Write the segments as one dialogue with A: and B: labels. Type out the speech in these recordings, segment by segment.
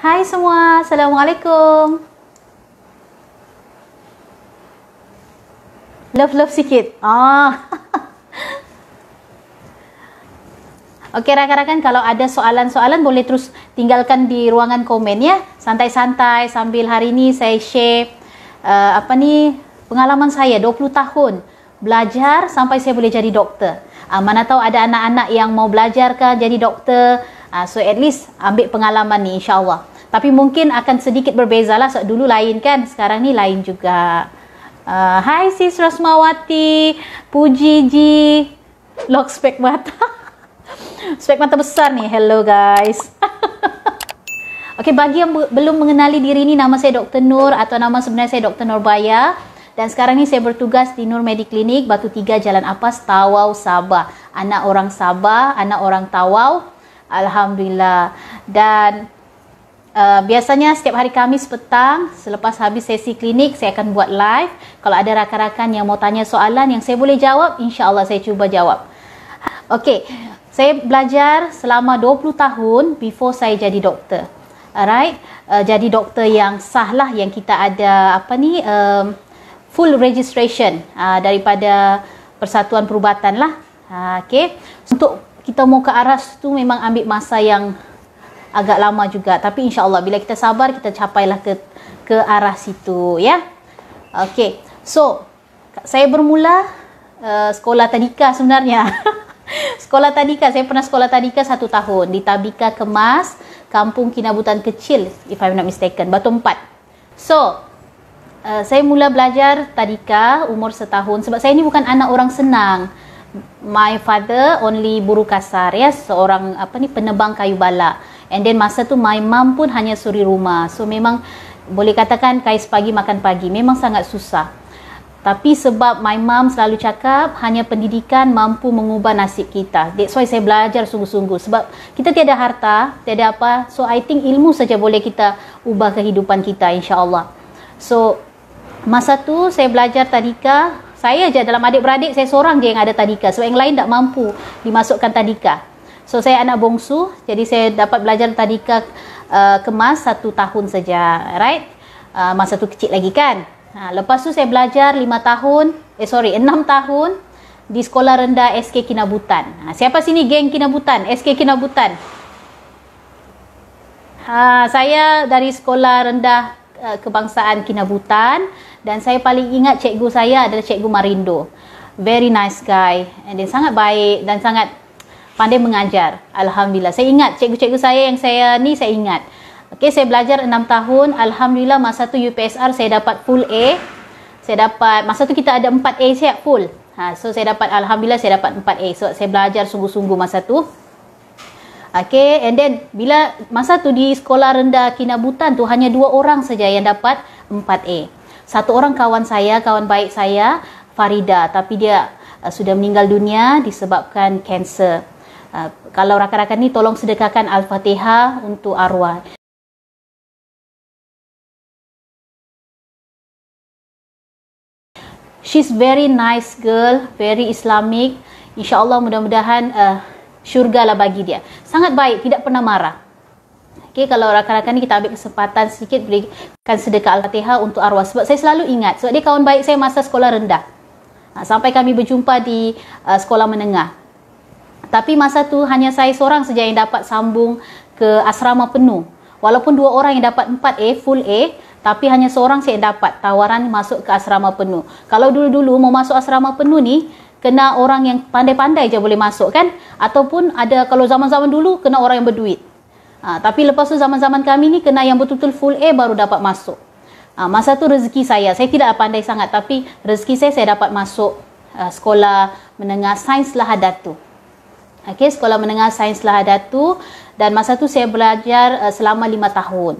A: Hai semua, Assalamualaikum. Love sikit. Okey rakan-rakan, kalau ada soalan-soalan boleh terus tinggalkan di ruangan komen ya. Santai-santai sambil hari ini saya share pengalaman saya 20 tahun belajar sampai saya boleh jadi doktor. Mana tahu ada anak-anak yang mau belajar ke jadi doktor. So at least ambil pengalaman ni insya-Allah. Tapi mungkin akan sedikit berbeza lah. So, dulu lain kan, sekarang ni lain juga. Hai sis Rasmawati, Puji Ji, lock spek mata. Spek mata besar ni. Hello guys. Okey, bagi yang belum mengenali diri ni, nama saya Dr. Nur atau nama sebenarnya saya Dr. Nurbaya. Dan sekarang ni saya bertugas di Nur Mediclinic, Batu 3 Jalan Apas, Tawau, Sabah. Anak orang Sabah, anak orang Tawau. Alhamdulillah. Dan biasanya setiap hari Khamis petang selepas habis sesi klinik saya akan buat live. Kalau ada rakan-rakan yang mau tanya soalan yang saya boleh jawab, insya-Allah saya cuba jawab. Okey, saya belajar selama 20 tahun before saya jadi doktor. Alright, jadi doktor yang sah lah, yang kita ada full registration daripada Persatuan Perubatan lah. Okey, untuk kita mau ke arah tu memang ambil masa yang agak lama juga, tapi insya-Allah bila kita sabar kita capailah ke arah situ ya. Okey, so saya bermula sekolah tadika sebenarnya. Sekolah tadika, saya pernah sekolah tadika 1 tahun di Tabika Kemas, Kampung Kinabutan Kecil, if I'm not mistaken, Batu 4. So saya mula belajar tadika umur 1 tahun sebab saya ni bukan anak orang senang. My father only buru kasar ya, seorang penebang kayu bala. And then masa tu my mom pun hanya suri rumah. So memang boleh katakan kais pagi makan pagi. Memang sangat susah. Tapi sebab my mom selalu cakap hanya pendidikan mampu mengubah nasib kita. That's why saya belajar sungguh-sungguh. Sebab kita tiada harta, tiada apa. So I think ilmu saja boleh kita ubah kehidupan kita, insya-Allah. So masa tu saya belajar tadika. Saya je dalam adik-beradik, saya seorang je yang ada tadika. Sebab yang lain tak mampu dimasukkan tadika. So saya anak bongsu, jadi saya dapat belajar tadika Kemas 1 tahun saja, right? Masa tu kecil lagi kan. Lepas tu saya belajar 6 tahun di sekolah rendah SK Kinabutan. Siapa sini geng Kinabutan? SK Kinabutan. Saya dari sekolah rendah kebangsaan Kinabutan, dan saya paling ingat cikgu saya adalah Cikgu Marindo. Very nice guy, and dia sangat baik dan sangat pandai mengajar. Alhamdulillah. Saya ingat cikgu-cikgu saya yang saya ingat. Okey, saya belajar 6 tahun. Alhamdulillah masa tu UPSR saya dapat full A. Masa tu kita ada 4 A siap full. So saya dapat, alhamdulillah saya dapat 4 A. So saya belajar sungguh-sungguh masa tu. Okay, and then bila masa tu di sekolah rendah Kinabutan tu hanya 2 orang saja yang dapat 4A. Satu orang kawan baik saya, Farida, tapi dia sudah meninggal dunia disebabkan kanser. Kalau rakan-rakan ni tolong sedekahkan Al-Fatihah untuk arwah. She's very nice girl, very Islamic. InsyaAllah mudah-mudahan syurga lah bagi dia. Sangat baik, tidak pernah marah. Okey, kalau rakan-rakan ni kita ambil kesempatan sedikit berikan sedekah Al-Fatihah untuk arwah. Sebab saya selalu ingat, sebab dia kawan baik saya masa sekolah rendah. Sampai kami berjumpa di sekolah menengah. Tapi masa tu hanya saya seorang saja yang dapat sambung ke asrama penuh. Walaupun 2 orang yang dapat 4A, full A, tapi hanya seorang saya yang dapat tawaran masuk ke asrama penuh. Kalau dulu-dulu mau masuk asrama penuh ni, kena orang yang pandai-pandai je boleh masuk kan, ataupun ada, kalau zaman-zaman dulu kena orang yang berduit. Tapi lepas tu zaman-zaman kami ni kena yang betul-betul full A baru dapat masuk. Masa tu rezeki saya tidak pandai sangat, tapi rezeki saya dapat masuk sekolah menengah Sains Lahadatu. Okey, sekolah menengah Sains Lahadatu, dan masa tu saya belajar selama 5 tahun.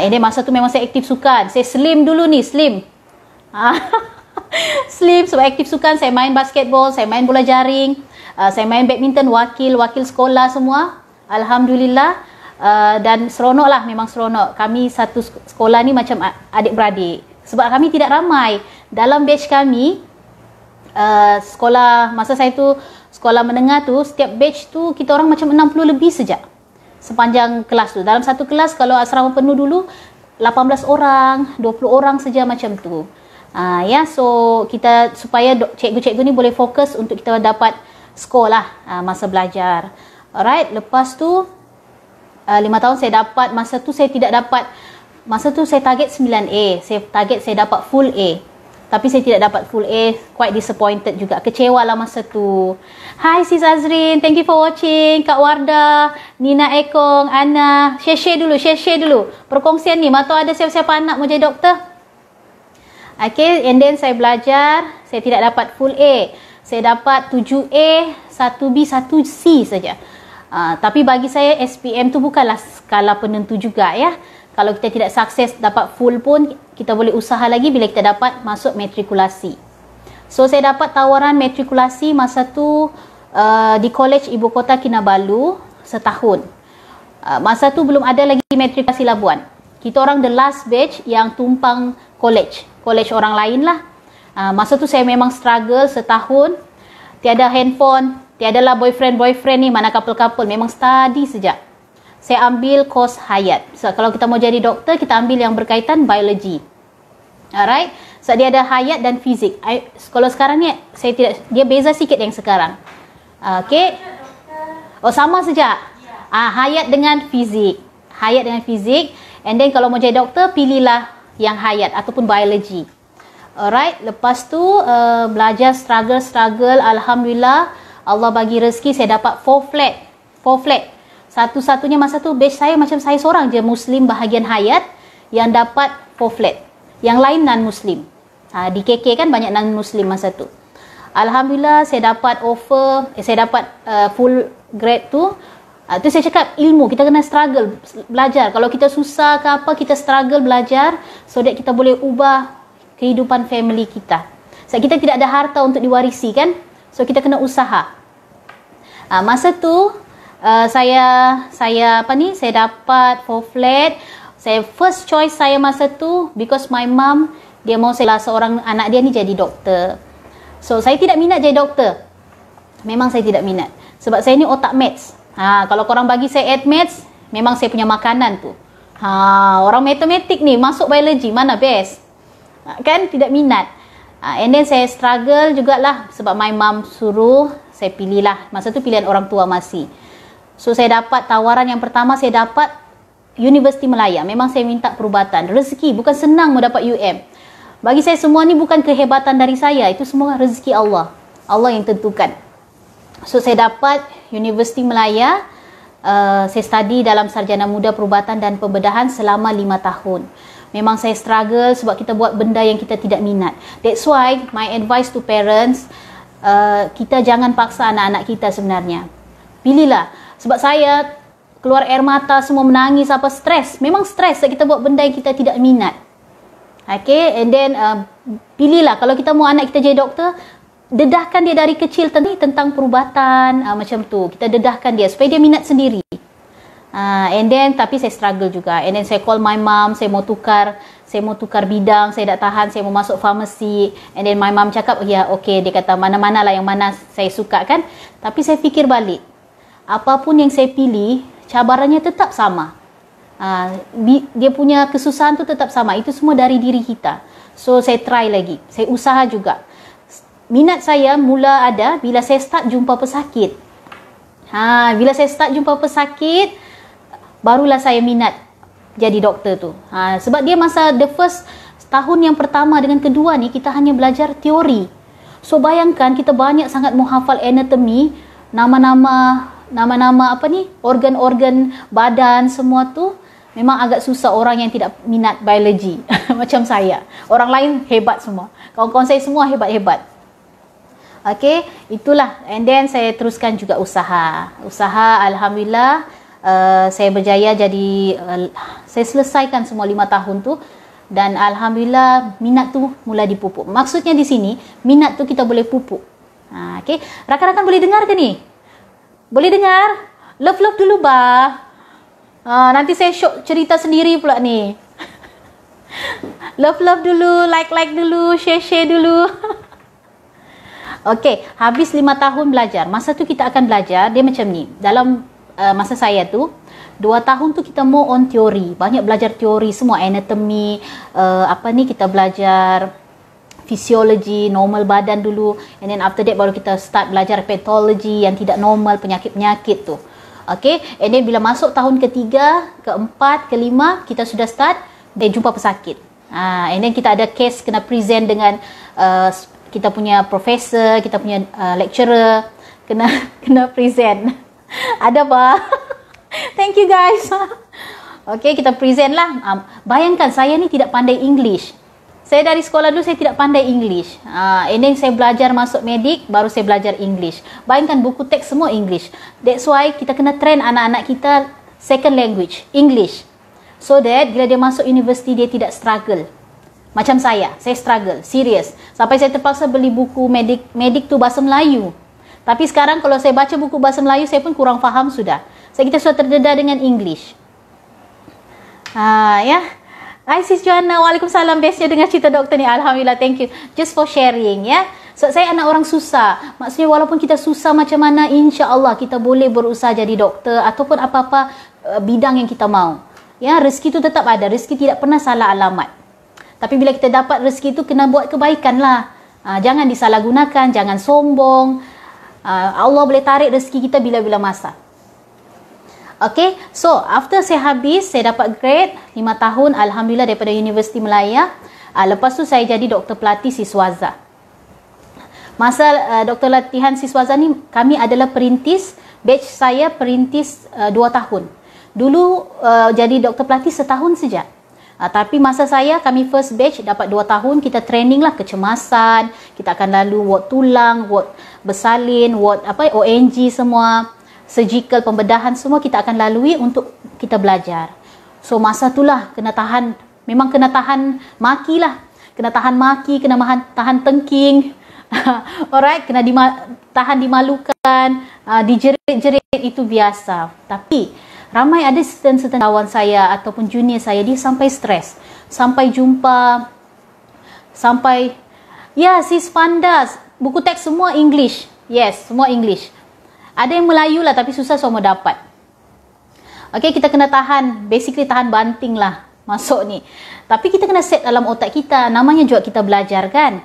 A: Ini masa tu memang saya aktif sukan. Saya slim dulu ni, slim. Slim sebab aktif sukan. Saya main basketball, saya main bola jaring, saya main badminton, wakil sekolah semua. Alhamdulillah. Dan seronok lah, memang seronok. Kami satu sekolah ni macam adik-beradik. Sebab kami tidak ramai. Dalam batch kami, sekolah, masa saya tu sekolah menengah tu, setiap batch tu kita orang macam 60 lebih saja. sepanjang kelas tu. Dalam satu kelas kalau asrama penuh dulu 18 orang, 20 orang saja macam tu. Ya, so kita supaya cikgu-cikgu ni boleh fokus untuk kita dapat skor lah masa belajar. Alright, lepas tu 5 tahun saya dapat, masa tu saya tidak dapat, masa tu saya target 9A, saya target saya dapat full A. Tapi saya tidak dapat full A, quite disappointed juga, kecewa lah masa tu. Hi Sis Azrin, thank you for watching. Kak Wardah, Nina Ekong, Ana, share dulu perkongsian ni. Matau ada siapa-siapa anak mau jadi doktor? Okay, and then saya belajar, saya tidak dapat full A. Saya dapat 7A, 1B, 1C saja. Tapi bagi saya SPM tu bukanlah skala penentu juga ya. Kalau kita tidak sukses dapat full pun, kita boleh usaha lagi bila kita dapat masuk matrikulasi. So saya dapat tawaran matrikulasi masa tu di College Ibu Kota Kinabalu setahun. Masa tu belum ada lagi matrikulasi Labuan. Kita orang the last batch yang tumpang college orang lain lah. Masa tu saya memang struggle setahun, tiada handphone, tiadalah boyfriend ni, mana couple-couple, memang study saja. Saya ambil course Hayat. So, kalau kita mau jadi doktor, kita ambil yang berkaitan biologi. Alright. So, dia ada Hayat dan fizik. Kalau sekarang ni, saya tidak, dia beza sikit yang sekarang. Okay. Oh, sama saja. Hayat dengan fizik. Hayat dengan fizik. And then, kalau mau jadi doktor, pilihlah yang Hayat ataupun biologi. Alright. Lepas tu, belajar struggle. Alhamdulillah, Allah bagi rezeki, saya dapat 4 flat. Satu-satunya masa tu batch saya macam saya seorang je Muslim bahagian Hayat yang dapat 4 flat. Yang lain non-Muslim. Di KK kan banyak non-Muslim masa tu. Alhamdulillah saya dapat offer, saya dapat full grade tu. Tu saya cakap ilmu, kita kena struggle belajar. Kalau kita susah ke apa, kita struggle belajar so that kita boleh ubah kehidupan family kita. So kita tidak ada harta untuk diwarisi kan. So kita kena usaha. Masa tu saya dapat 4 flat. Saya first choice saya masa tu because my mom dia mau saya seorang anak dia ni jadi doktor. So saya tidak minat jadi doktor. Memang saya tidak minat. Sebab saya ni otak maths. Kalau korang bagi saya add maths, memang saya punya makanan tu. Orang matematik ni masuk biologi mana best? Kan tidak minat. And then saya struggle jugalah sebab my mom suruh, saya pilihlah. Masa tu pilihan orang tua masih. So saya dapat tawaran yang pertama, saya dapat Universiti Melaya. Memang saya minta perubatan. Rezeki, bukan senang mau dapat UM. Bagi saya semua ni bukan kehebatan dari saya. Itu semua rezeki Allah. Allah yang tentukan. So saya dapat Universiti Melaya. Saya study dalam Sarjana Muda Perubatan dan Pembedahan selama 5 tahun. Memang saya struggle sebab kita buat benda yang kita tidak minat. That's why my advice to parents, kita jangan paksa anak-anak kita sebenarnya. Pilihlah. Sebab saya keluar air mata, semua menangis, apa stres. Memang stres kita buat benda yang kita tidak minat. Okay, and then pilihlah. Kalau kita mau anak kita jadi doktor, dedahkan dia dari kecil tentang perubatan, macam tu. Kita dedahkan dia supaya dia minat sendiri. And then, tapi saya struggle juga. And then saya call my mom, saya mau tukar bidang, saya tak tahan, saya mau masuk farmasi. And then my mom cakap, ya okay, dia kata mana-mana lah yang mana saya suka kan. Tapi saya fikir balik. Apapun yang saya pilih, cabarannya tetap sama. Dia punya kesusahan tu tetap sama. Itu semua dari diri kita. So, saya try lagi. Saya usaha juga. Minat saya mula ada bila saya start jumpa pesakit. Bila saya start jumpa pesakit, barulah saya minat jadi doktor tu. Sebab dia masa the first tahun yang pertama dengan kedua ni, kita hanya belajar teori. So, bayangkan kita banyak sangat menghafal anatomi, nama-nama organ-organ badan semua tu. Memang agak susah orang yang tidak minat biologi macam saya. Orang lain hebat semua, kawan-kawan saya semua hebat-hebat. Okay, itulah. And then saya teruskan juga usaha. Alhamdulillah, saya berjaya jadi, saya selesaikan semua 5 tahun tu. Dan Alhamdulillah, minat tu mula dipupuk. Maksudnya di sini, minat tu kita boleh pupuk. Okay, rakan-rakan boleh dengar ke ni? Boleh dengar? Love dulu bah. Nanti saya shock cerita sendiri pula ni. Love dulu, like dulu, share dulu. Okay, habis 5 tahun belajar. Masa tu kita akan belajar, dia macam ni. Dalam masa saya tu, 2 tahun tu kita more on teori, banyak belajar teori semua, anatomy, kita belajar fisiologi, normal badan dulu, and then after that baru kita start belajar pathology yang tidak normal, penyakit-penyakit tu. Okay, and then bila masuk tahun ketiga, keempat, kelima, kita sudah start dia jumpa pesakit. And then kita ada case kena present dengan kita punya professor, kita punya lecturer, kena present. Ada bah. Thank you guys. Okay, kita present lah. Bayangkan saya ni tidak pandai English. Saya dari sekolah dulu saya tidak pandai English. And then saya belajar masuk medik, baru saya belajar English. Bayangkan buku teks semua English. That's why kita kena train anak-anak kita second language, English. So that bila dia masuk universiti dia tidak struggle. Macam saya struggle, serius. Sampai saya terpaksa beli buku medik tu bahasa Melayu. Tapi sekarang kalau saya baca buku bahasa Melayu, saya pun kurang faham sudah. Kita sudah terdedah dengan English. Ya. Hai Sis Joanna, Waalaikumsalam. Bestnya dengar cerita doktor ni. Alhamdulillah, thank you. Just for sharing, ya. So, saya anak orang susah. Maksudnya walaupun kita susah macam mana, insya-Allah kita boleh berusaha jadi doktor ataupun apa-apa bidang yang kita mau. Ya, rezeki tu tetap ada. Rezeki tidak pernah salah alamat. Tapi bila kita dapat rezeki tu, kena buat kebaikan lah. Jangan disalahgunakan, jangan sombong. Allah boleh tarik rezeki kita bila-bila masa. Okay, so after saya habis, saya dapat grade 5 tahun, Alhamdulillah, daripada Universiti Melaya. Lepas tu saya jadi doktor pelatih siswaza. Masa doktor latihan siswaza ni, kami adalah perintis, batch saya perintis 2 tahun. Dulu jadi doktor pelatih setahun saja. Tapi masa saya, kami first batch dapat 2 tahun, kita training lah kecemasan, kita akan lalu ward tulang, ward bersalin, ward ONG semua, surgical, pembedahan semua kita akan lalui untuk kita belajar. So masa itulah kena tahan, memang kena tahan maki lah. Kena tahan maki, kena tahan tengking. Alright, kena tahan dimalukan, dijerit-jerit, itu biasa. Tapi ramai ada certain kawan saya ataupun junior saya, dia sampai stres. Sampai jumpa, ya Sis Fandas, buku teks semua English. Yes, semua English. Ada yang Melayu lah tapi susah semua dapat. Okay, kita kena tahan, basically tahan banting lah masuk ni. Tapi kita kena set dalam otak kita, namanya juga kita belajar kan.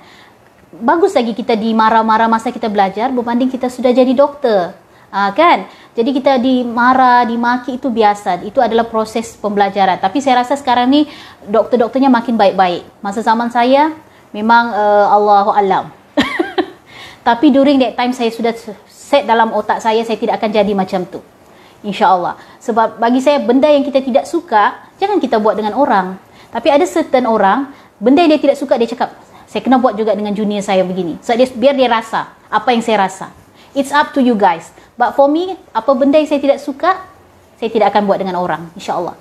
A: Bagus lagi kita dimarah-marah masa kita belajar berbanding kita sudah jadi doktor. Kan? Jadi kita dimarah, dimaki itu biasa. Itu adalah proses pembelajaran. Tapi saya rasa sekarang ni doktor-doktornya makin baik-baik. Masa zaman saya memang Allahu alam. Tapi during that time saya sudah set dalam otak saya tidak akan jadi macam tu, insya-Allah. Sebab bagi saya benda yang kita tidak suka jangan kita buat dengan orang. Tapi ada certain orang benda yang dia tidak suka dia cakap saya kena buat juga dengan junior saya begini. So biar dia rasa apa yang saya rasa. It's up to you guys. But for me, apa benda yang saya tidak suka saya tidak akan buat dengan orang, insya-Allah.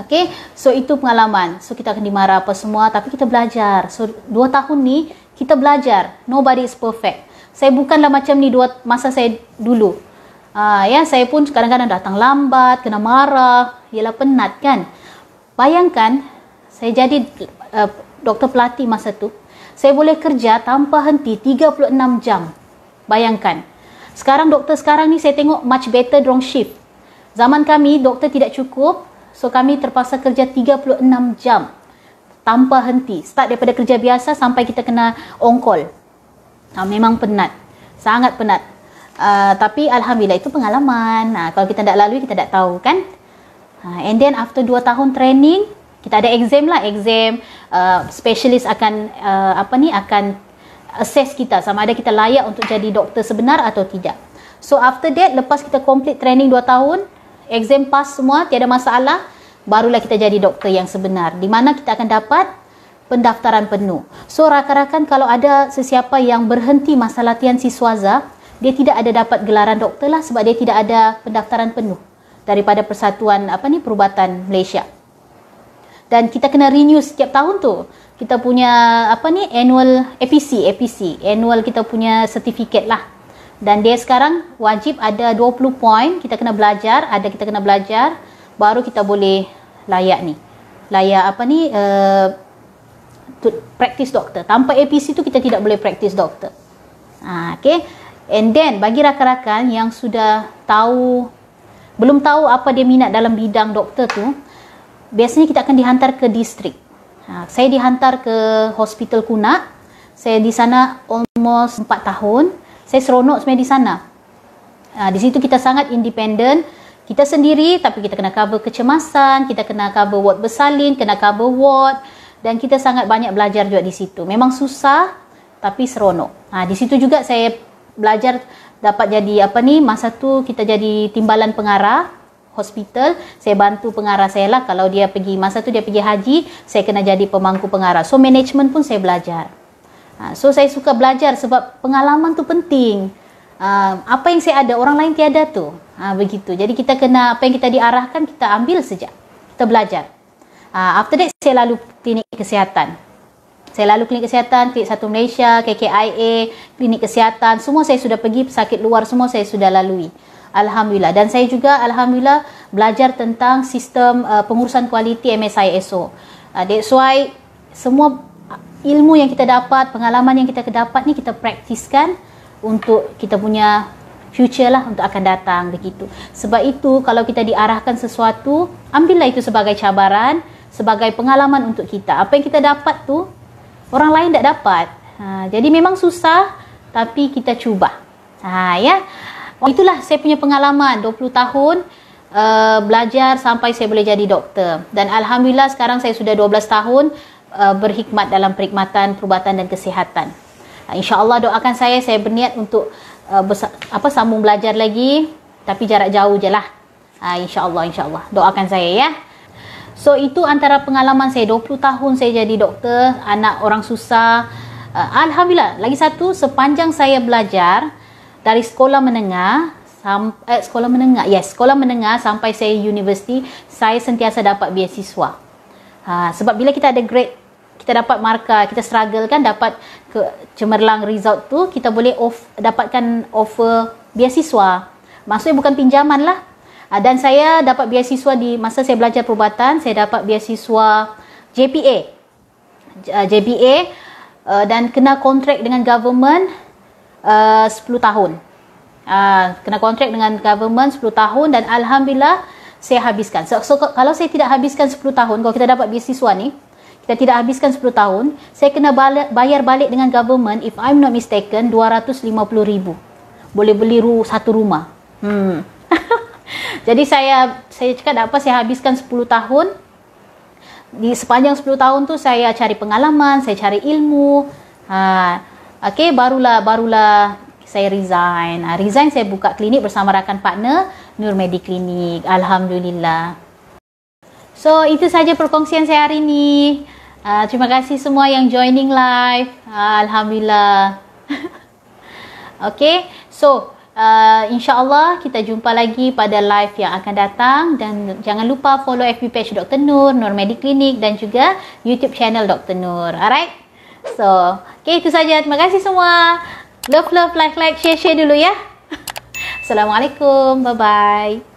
A: Okay, so itu pengalaman. So kita akan dimarah apa semua tapi kita belajar. So 2 tahun ni kita belajar. Nobody is perfect. Saya bukanlah macam ni masa saya dulu. Ya, saya pun kadang-kadang datang lambat, kena marah, ialah penat kan. Bayangkan, saya jadi doktor pelatih masa tu, saya boleh kerja tanpa henti 36 jam. Bayangkan. Sekarang doktor sekarang ni saya tengok much better dorang shift. Zaman kami doktor tidak cukup, so kami terpaksa kerja 36 jam tanpa henti. Start daripada kerja biasa sampai kita kena on call. Memang penat, sangat penat. Tapi Alhamdulillah itu pengalaman. Kalau kita tak lalui, kita tak tahu kan. And then after 2 tahun training, kita ada exam lah. Exam, specialist akan akan assess kita sama ada kita layak untuk jadi doktor sebenar atau tidak. So after that, lepas kita complete training 2 tahun, exam pass semua, tiada masalah, barulah kita jadi doktor yang sebenar. Di mana kita akan dapat pendaftaran penuh. So rakan-rakan, kalau ada sesiapa yang berhenti masa latihan siswaza, dia tidak ada dapat gelaran doktor lah sebab dia tidak ada pendaftaran penuh daripada Persatuan Perubatan Malaysia. Dan kita kena renew setiap tahun tu. Kita punya annual APC, annual kita punya sertifikat lah. Dan dia sekarang wajib ada 20 poin, kita kena belajar, baru kita boleh layak ni. Practice doktor. Tanpa APC tu kita tidak boleh practice doktor. Okay. And then bagi rakan-rakan yang sudah tahu belum tahu apa dia minat dalam bidang doktor tu, biasanya kita akan dihantar ke distrik. Saya dihantar ke Hospital Kunak. Saya di sana almost 4 tahun. Saya seronok sebenarnya di sana. Di situ kita sangat independen. Kita sendiri, tapi kita kena cover kecemasan, kita kena cover ward bersalin, kena cover ward, dan kita sangat banyak belajar juga di situ. Memang susah, tapi seronok. Di situ juga saya belajar dapat jadi masa tu kita jadi timbalan pengarah hospital. Saya bantu pengarah saya lah. Kalau dia pergi, masa tu dia pergi haji, saya kena jadi pemangku pengarah. So management pun saya belajar. So saya suka belajar sebab pengalaman tu penting. Apa yang saya ada, orang lain tiada tu. Begitu. Jadi kita kena, apa yang kita diarahkan, kita ambil saja. Kita belajar. After that, saya lalu klinik kesihatan. Saya lalu klinik kesihatan, Klinik 1 Malaysia, KKIA, klinik kesihatan. Semua saya sudah pergi, pesakit luar semua saya sudah lalui. Alhamdulillah. Dan saya juga, Alhamdulillah, belajar tentang sistem pengurusan kualiti MSI ISO. That's why, semua ilmu yang kita dapat, pengalaman yang kita dapat ni, kita praktiskan untuk kita punya future lah, untuk akan datang, begitu. Sebab itu kalau kita diarahkan sesuatu, ambillah itu sebagai cabaran, sebagai pengalaman untuk kita. Apa yang kita dapat tu orang lain tak dapat. Jadi memang susah, tapi kita cuba. Ya. Itulah saya punya pengalaman 20 tahun belajar sampai saya boleh jadi doktor. Dan alhamdulillah sekarang saya sudah 12 tahun berkhidmat dalam perkhidmatan perubatan dan kesihatan. InsyaAllah doakan saya berniat untuk sambung belajar lagi, tapi jarak jauh je lah. InsyaAllah doakan saya ya. So itu antara pengalaman saya 20 tahun saya jadi doktor, anak orang susah. Alhamdulillah, lagi satu, sepanjang saya belajar dari sekolah menengah sampai saya universiti, saya sentiasa dapat beasiswa. Sebab bila kita ada grade, kita dapat markah, kita struggle kan, dapat cemerlang result tu, kita boleh dapatkan offer beasiswa. Maksudnya bukan pinjaman lah. Dan saya dapat beasiswa di masa saya belajar perubatan, saya dapat beasiswa JPA, dan kena kontrak dengan government 10 tahun. Kena kontrak dengan government 10 tahun, dan alhamdulillah saya habiskan. So kalau saya tidak habiskan 10 tahun, kalau kita dapat beasiswa ni, kita tidak habiskan 10 tahun, saya kena bayar balik dengan government, if I'm not mistaken, 250,000. Boleh beli satu rumah. Jadi saya cakap tak apa, saya habiskan 10 tahun. Di sepanjang 10 tahun tu saya cari pengalaman, saya cari ilmu. Barulah saya resign. Resign, saya buka klinik bersama rakan partner Nur Mediclinic. Alhamdulillah. So itu saja perkongsian saya hari ini. Terima kasih semua yang joining live. Alhamdulillah. Okay, so InsyaAllah kita jumpa lagi pada live yang akan datang, dan jangan lupa follow FB page Dr. Nur, Nur Mediclinic, dan juga YouTube channel Dr. Nur. Alright, so okay, itu saja. Terima kasih semua. Love, like, share dulu ya. Assalamualaikum, bye bye.